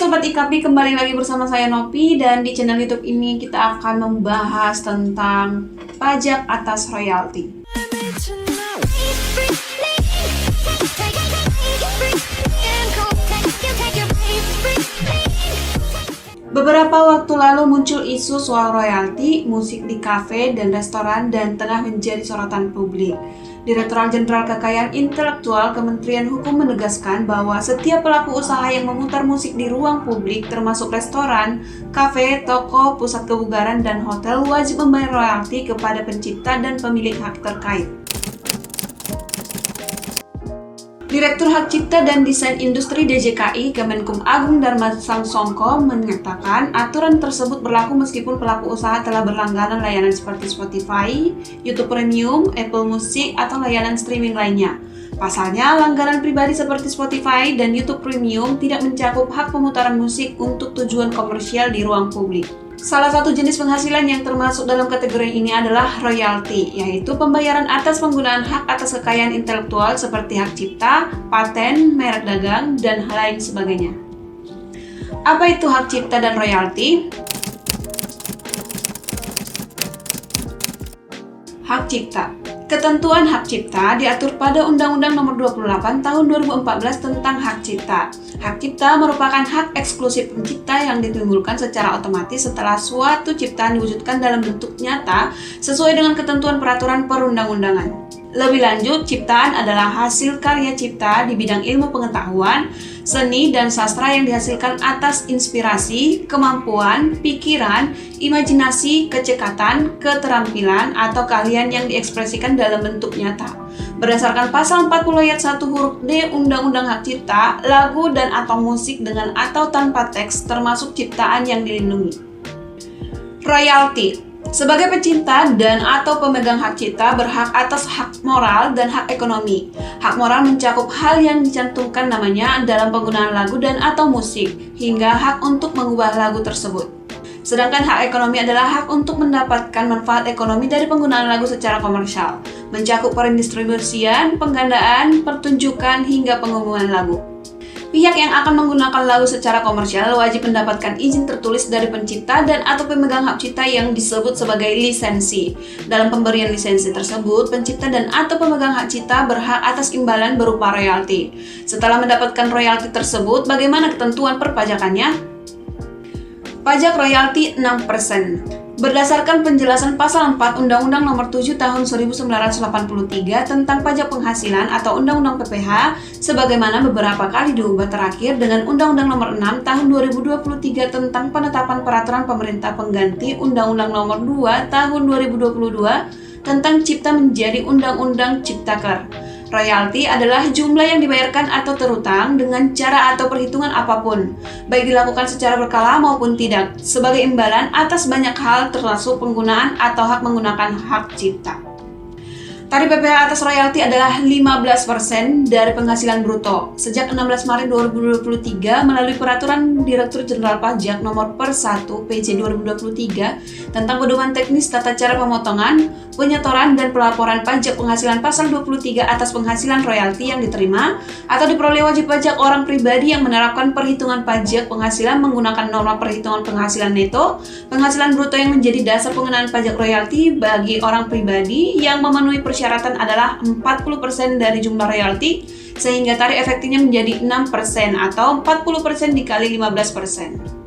Sobat IKP, kembali lagi bersama saya Nopi, dan di channel YouTube ini kita akan membahas tentang pajak atas royalti. Beberapa waktu lalu muncul isu soal royalti musik di kafe dan restoran dan tengah menjadi sorotan publik. Direktorat Jenderal Kekayaan Intelektual Kementerian Hukum menegaskan bahwa setiap pelaku usaha yang memutar musik di ruang publik termasuk restoran, kafe, toko, pusat kebugaran, dan hotel wajib membayar royalti kepada pencipta dan pemilik hak terkait. Direktur Hak Cipta dan Desain Industri DJKI Kemenkum Agung Dharma Sangsongko menyatakan aturan tersebut berlaku meskipun pelaku usaha telah berlangganan layanan seperti Spotify, YouTube Premium, Apple Music, atau layanan streaming lainnya. Pasalnya, langganan pribadi seperti Spotify dan YouTube Premium tidak mencakup hak pemutaran musik untuk tujuan komersial di ruang publik. Salah satu jenis penghasilan yang termasuk dalam kategori ini adalah royalti, yaitu pembayaran atas penggunaan hak atas kekayaan intelektual seperti hak cipta, paten, merek dagang, dan hal lain sebagainya. Apa itu hak cipta dan royalti? Hak cipta. Ketentuan hak cipta diatur pada Undang-Undang Nomor 28 Tahun 2014 tentang hak cipta. Hak cipta merupakan hak eksklusif pencipta yang ditimbulkan secara otomatis setelah suatu ciptaan diwujudkan dalam bentuk nyata sesuai dengan ketentuan peraturan perundang-undangan. Lebih lanjut, ciptaan adalah hasil karya cipta di bidang ilmu pengetahuan, seni, dan sastra yang dihasilkan atas inspirasi, kemampuan, pikiran, imajinasi, kecekatan, keterampilan, atau keahlian yang diekspresikan dalam bentuk nyata. Berdasarkan pasal 40 ayat 1 huruf D Undang-Undang Hak Cipta, lagu dan atau musik dengan atau tanpa teks termasuk ciptaan yang dilindungi. Royalti. Sebagai pencipta dan atau pemegang hak cipta berhak atas hak moral dan hak ekonomi. Hak moral mencakup hal yang dicantumkan namanya dalam penggunaan lagu dan atau musik, hingga hak untuk mengubah lagu tersebut. Sedangkan hak ekonomi adalah hak untuk mendapatkan manfaat ekonomi dari penggunaan lagu secara komersial, mencakup pendistribusian, penggandaan, pertunjukan, hingga pengumuman lagu. Pihak yang akan menggunakan lagu secara komersial wajib mendapatkan izin tertulis dari pencipta dan atau pemegang hak cipta yang disebut sebagai lisensi. Dalam pemberian lisensi tersebut, pencipta dan atau pemegang hak cipta berhak atas imbalan berupa royalti. Setelah mendapatkan royalti tersebut, bagaimana ketentuan perpajakannya? Pajak royalti 6%. Berdasarkan penjelasan pasal 4 Undang-Undang Nomor 7 Tahun 1983 tentang pajak penghasilan atau Undang-Undang PPH, sebagaimana beberapa kali diubah terakhir dengan Undang-Undang Nomor 6 Tahun 2023 tentang penetapan peraturan pemerintah pengganti Undang-Undang Nomor 2 Tahun 2022 tentang Cipta menjadi Undang-Undang Ciptaker. Royalti adalah jumlah yang dibayarkan atau terutang dengan cara atau perhitungan apapun, baik dilakukan secara berkala maupun tidak, sebagai imbalan atas banyak hal termasuk penggunaan atau hak menggunakan hak cipta. Tarif PPh atas royalti adalah 15% dari penghasilan bruto. Sejak 16 Maret 2023 melalui Peraturan Direktur Jenderal Pajak Nomor per 1 PJ 2023 tentang pedoman teknis tata cara pemotongan, penyetoran, dan pelaporan pajak penghasilan pasal 23 atas penghasilan royalti yang diterima atau diperoleh wajib pajak orang pribadi yang menerapkan perhitungan pajak penghasilan menggunakan norma perhitungan penghasilan neto, penghasilan bruto yang menjadi dasar pengenaan pajak royalti bagi orang pribadi yang memenuhi persyaratan adalah 40% dari jumlah royalti, sehingga tarif efektifnya menjadi 6% atau 40% dikali 15%.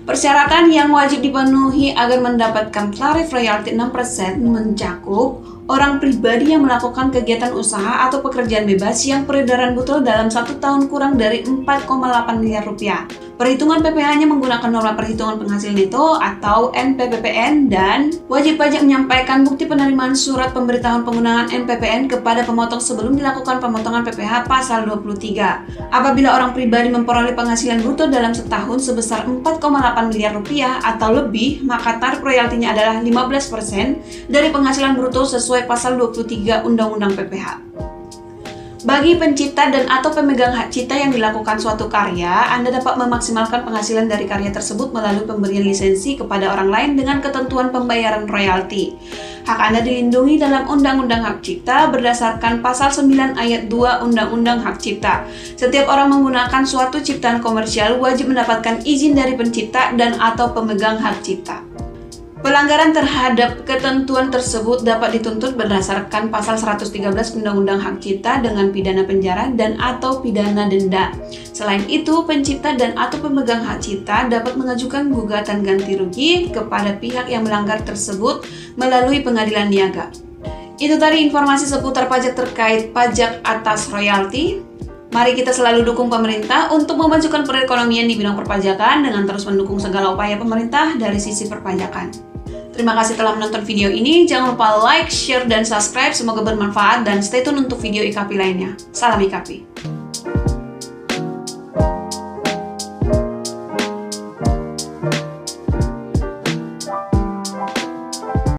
Persyaratan yang wajib dipenuhi agar mendapatkan tarif royalti 6% mencakup orang pribadi yang melakukan kegiatan usaha atau pekerjaan bebas yang peredaran bruto dalam 1 tahun kurang dari 4,8 miliar rupiah. Perhitungan PPh-nya menggunakan norma perhitungan penghasil neto atau NPPPN, dan wajib pajak menyampaikan bukti penerimaan surat pemberitahuan penggunaan NPPN kepada pemotong sebelum dilakukan pemotongan PPh pasal 23. Apabila orang pribadi memperoleh penghasilan bruto dalam setahun sebesar 4,8 miliar rupiah atau lebih, maka tarif royaltinya adalah 15% dari penghasilan bruto sesuai pasal 23 Undang-Undang PPh. Bagi pencipta dan atau pemegang hak cipta yang dilakukan suatu karya, Anda dapat memaksimalkan penghasilan dari karya tersebut melalui pemberian lisensi kepada orang lain dengan ketentuan pembayaran royalti. Hak Anda dilindungi dalam Undang-Undang Hak Cipta berdasarkan Pasal 9 Ayat 2 Undang-Undang Hak Cipta. Setiap orang menggunakan suatu ciptaan komersial wajib mendapatkan izin dari pencipta dan atau pemegang hak cipta. Pelanggaran terhadap ketentuan tersebut dapat dituntut berdasarkan Pasal 113 Undang-Undang Hak Cipta dengan pidana penjara dan atau pidana denda. Selain itu, pencipta dan atau pemegang hak cipta dapat mengajukan gugatan ganti rugi kepada pihak yang melanggar tersebut melalui pengadilan niaga. Itu tadi informasi seputar pajak terkait pajak atas royalti. Mari kita selalu dukung pemerintah untuk memajukan perekonomian di bidang perpajakan dengan terus mendukung segala upaya pemerintah dari sisi perpajakan. Terima kasih telah menonton video ini. Jangan lupa like, share, dan subscribe. Semoga bermanfaat dan stay tune untuk video IKP lainnya. Salam IKP.